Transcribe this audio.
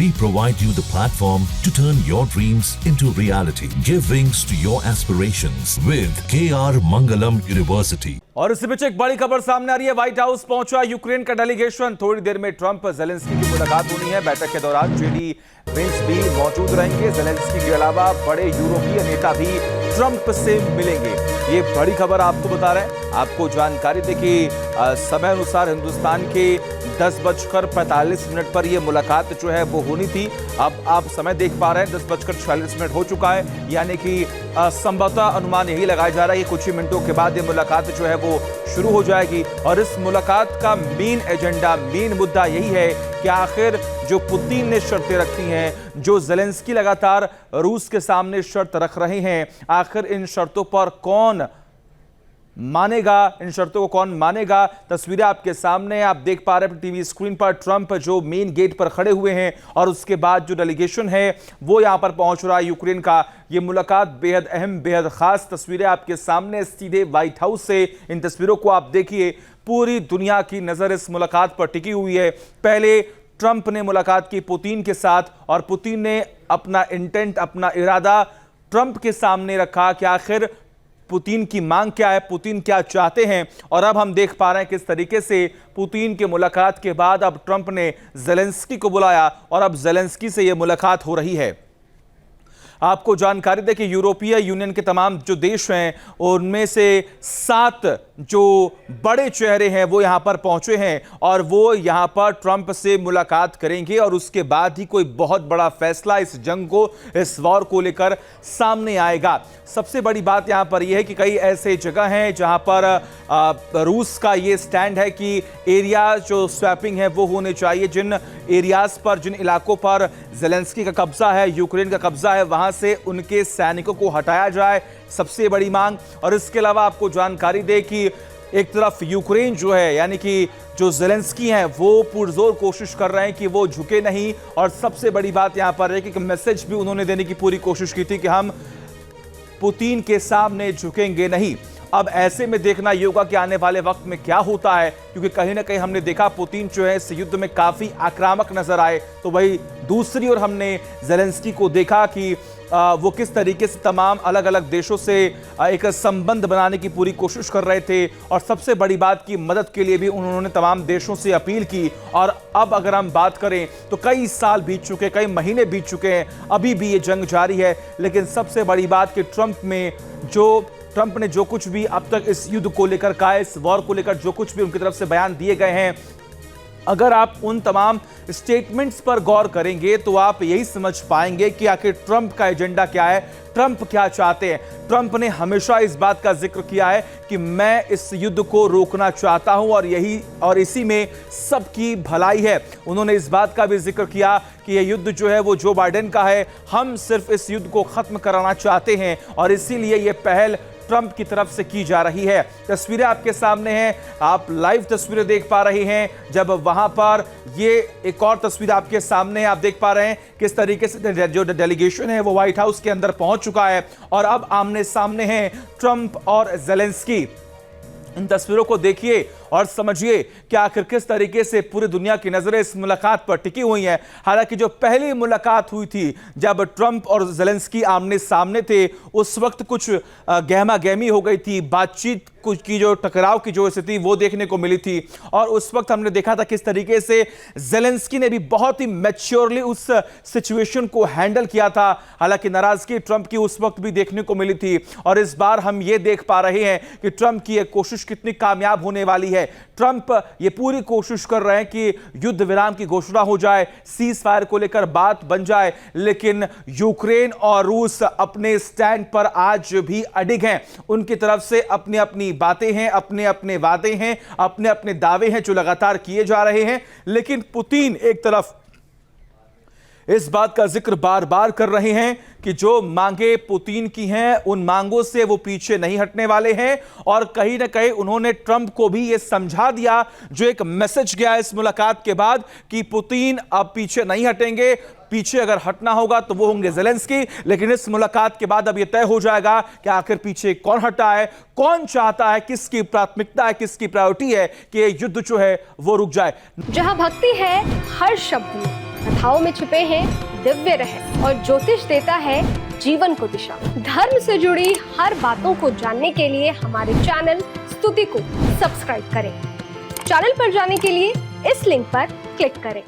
We provide you the platform to turn your dreams into reality. Give wings to your aspirations with KR Mangalam University. और इसी बीच एक बड़ी खबर सामने आ रही है। व्हाइट हाउस पहुंचा यूक्रेन का डेलीगेशन। थोड़ी देर में ट्रंप जेलेंस्की की मुलाकात होनी है। बैठक के दौरान जेडी वेंस भी मौजूद रहेंगे। जेलेंस्की के अलावा बड़े यूरोपीय नेता भी ट्रंप से मिलेंगे। ये बड़ी खबर आपको बता रहे हैं। आपको जानकारी दे कि समय अनुसार हिंदुस्तान के 10:45 पर यह मुलाकात जो है वो होनी थी। अब आप समय देख पा रहे हैं 10:46 हो चुका है, यानी कि संभवतः अनुमान यही लगाया जा रहा है कि कुछ ही मिनटों के बाद ये मुलाकात जो है वो शुरू हो जाएगी। और इस मुलाकात का मेन एजेंडा, मेन मुद्दा यही है कि आखिर जो पुतिन ने शर्तें रखी हैं, जो जेलेंस्की लगातार रूस के सामने शर्त रख रहे हैं, आखिर इन शर्तों पर कौन मानेगा, इन शर्तों को कौन मानेगा। तस्वीरें आपके सामने आप देख पा रहे हैं टीवी स्क्रीन पर। ट्रंप जो मेन गेट पर खड़े हुए हैं और उसके बाद जो डेलीगेशन है वो यहां पर पहुंच रहा है यूक्रेन का। ये मुलाकात बेहद अहम, बेहद खास तस्वीरें आपके सामने सीधे व्हाइट हाउस से। इन तस्वीरों को आप देखिए। पूरी दुनिया की नजर इस मुलाकात पर टिकी हुई है। पहले ट्रंप ने मुलाकात की पुतिन के साथ और पुतिन ने अपना इंटेंट, अपना इरादा ट्रंप के सामने रखा कि आखिर पुतिन की मांग क्या है, पुतिन क्या चाहते हैं। और अब हम देख पा रहे हैं किस तरीके से पुतिन के मुलाकात के बाद अब ट्रंप ने जेलेंस्की को बुलाया और अब जेलेंस्की से यह मुलाकात हो रही है। आपको जानकारी दें कि यूरोपीय यूनियन के तमाम जो देश हैं उनमें से 7 जो बड़े चेहरे हैं वो यहां पर पहुंचे हैं और वो यहां पर ट्रंप से मुलाकात करेंगे और उसके बाद ही कोई बहुत बड़ा फैसला इस जंग को, इस वॉर को लेकर सामने आएगा। सबसे बड़ी बात यहां पर यह है कि कई ऐसे जगह हैं जहां पर रूस का ये स्टैंड है कि एरिया जो स्वैपिंग है वो होने चाहिए। जिन एरियाज पर, जिन इलाकों पर जेलेंस्की का कब्जा है, यूक्रेन का कब्जा है, वहां से उनके सैनिकों को हटाया जाए, सबसे बड़ी मांग। और इसके अलावा आपको जानकारी दे कि एक तरफ यूक्रेन जो है, यानी कि जो जेलेंस्की हैं, वो पुरजोर कोशिश कर रहे हैं कि वो झुके नहीं। और सबसे बड़ी बात यहां पर है कि मैसेज भी उन्होंने देने की पूरी कोशिश की थी कि हम पुतिन के सामने झुकेंगे नहीं। अब ऐसे में देखना ये होगा कि आने वाले वक्त में क्या होता है, क्योंकि कहीं ना कहीं हमने देखा पुतिन जो है इस युद्ध में काफी आक्रामक नजर आए, तो वही दूसरी ओर हमने जेलेंस्की को देखा कि वो किस तरीके से तमाम अलग अलग देशों से एक संबंध बनाने की पूरी कोशिश कर रहे थे। और सबसे बड़ी बात की मदद के लिए भी उन्होंने तमाम देशों से अपील की। और अब अगर हम बात करें तो कई साल बीत चुके, कई महीने बीत चुके हैं, अभी भी ये जंग जारी है। लेकिन सबसे बड़ी बात कि ट्रंप ने जो कुछ भी अब तक इस युद्ध को लेकर कहा, इस वॉर को लेकर जो कुछ भी उनकी तरफ से बयान दिए गए हैं, अगर आप उन तमाम स्टेटमेंट्स पर गौर करेंगे तो आप यही समझ पाएंगे कि आखिर ट्रंप का एजेंडा क्या है, ट्रंप क्या चाहते हैं। ट्रंप ने हमेशा इस बात का जिक्र किया है कि मैं इस युद्ध को रोकना चाहता हूं और इसी में सबकी भलाई है। उन्होंने इस बात का भी जिक्र किया कि यह युद्ध जो है वो जो बाइडेन का है, हम सिर्फ इस युद्ध को खत्म कराना चाहते हैं और इसीलिए यह पहल ट्रंप की तरफ से की जा रही है। तस्वीरें आपके सामने हैं, आप लाइव तस्वीरें देख पा रहे हैं। जब वहां पर ये एक और तस्वीर आपके सामने आप देख पा रहे हैं किस तरीके से जो डेलीगेशन है वो व्हाइट हाउस के अंदर पहुंच चुका है और अब आमने सामने हैं ट्रंप और जेलेंस्की। इन तस्वीरों को देखिए और समझिए कि आखिर किस तरीके से पूरी दुनिया की नजरें इस मुलाकात पर टिकी हुई हैं। हालांकि जो पहली मुलाकात हुई थी जब ट्रंप और जेलेंस्की आमने सामने थे, उस वक्त कुछ गहमा गहमी हो गई थी, बातचीत कुछ की जो टकराव की जो स्थिति वो देखने को मिली थी। और उस वक्त हमने देखा था किस तरीके से जेलेंस्की ने भी बहुत ही मैच्योरली उस सिचुएशन को हैंडल किया था। हालांकि नाराजगी ट्रंप की उस वक्त भी देखने को मिली थी और इस बार हम ये देख पा रहे हैं कि ट्रंप की एक कोशिश कितनी कामयाब होने वाली है। ट्रंप ये पूरी कोशिश कर रहे हैं कि युद्ध विराम की घोषणा हो जाए, सीज फायर को लेकर बात बन जाए, लेकिन यूक्रेन और रूस अपने स्टैंड पर आज भी अडिग हैं। उनकी तरफ से अपनी अपनी बातें हैं, अपने अपने वादे हैं, अपने अपने दावे हैं जो लगातार किए जा रहे हैं। लेकिन पुतिन एक तरफ इस बात का जिक्र बार बार कर रहे हैं कि जो मांगे पुतिन की हैं उन मांगों से वो पीछे नहीं हटने वाले हैं। और कहीं ना कहीं उन्होंने ट्रंप को भी ये समझा दिया, जो एक मैसेज गया इस मुलाकात के बाद, कि पुतिन अब पीछे नहीं हटेंगे। पीछे अगर हटना होगा तो वो होंगे जेलेंस्की। लेकिन इस मुलाकात के बाद अब यह तय हो जाएगा कि आखिर पीछे कौन हटा है, कौन चाहता है, किसकी प्राथमिकता है, किसकी प्रायोरिटी है कि युद्ध जो है वो रुक जाए। जहां भक्ति है हर शब्द में, कथाओं में छिपे हैं दिव्य रहस्य और ज्योतिष देता है जीवन को दिशा। धर्म से जुड़ी हर बातों को जानने के लिए हमारे चैनल स्तुति को सब्सक्राइब करें। चैनल पर जाने के लिए इस लिंक पर क्लिक करें।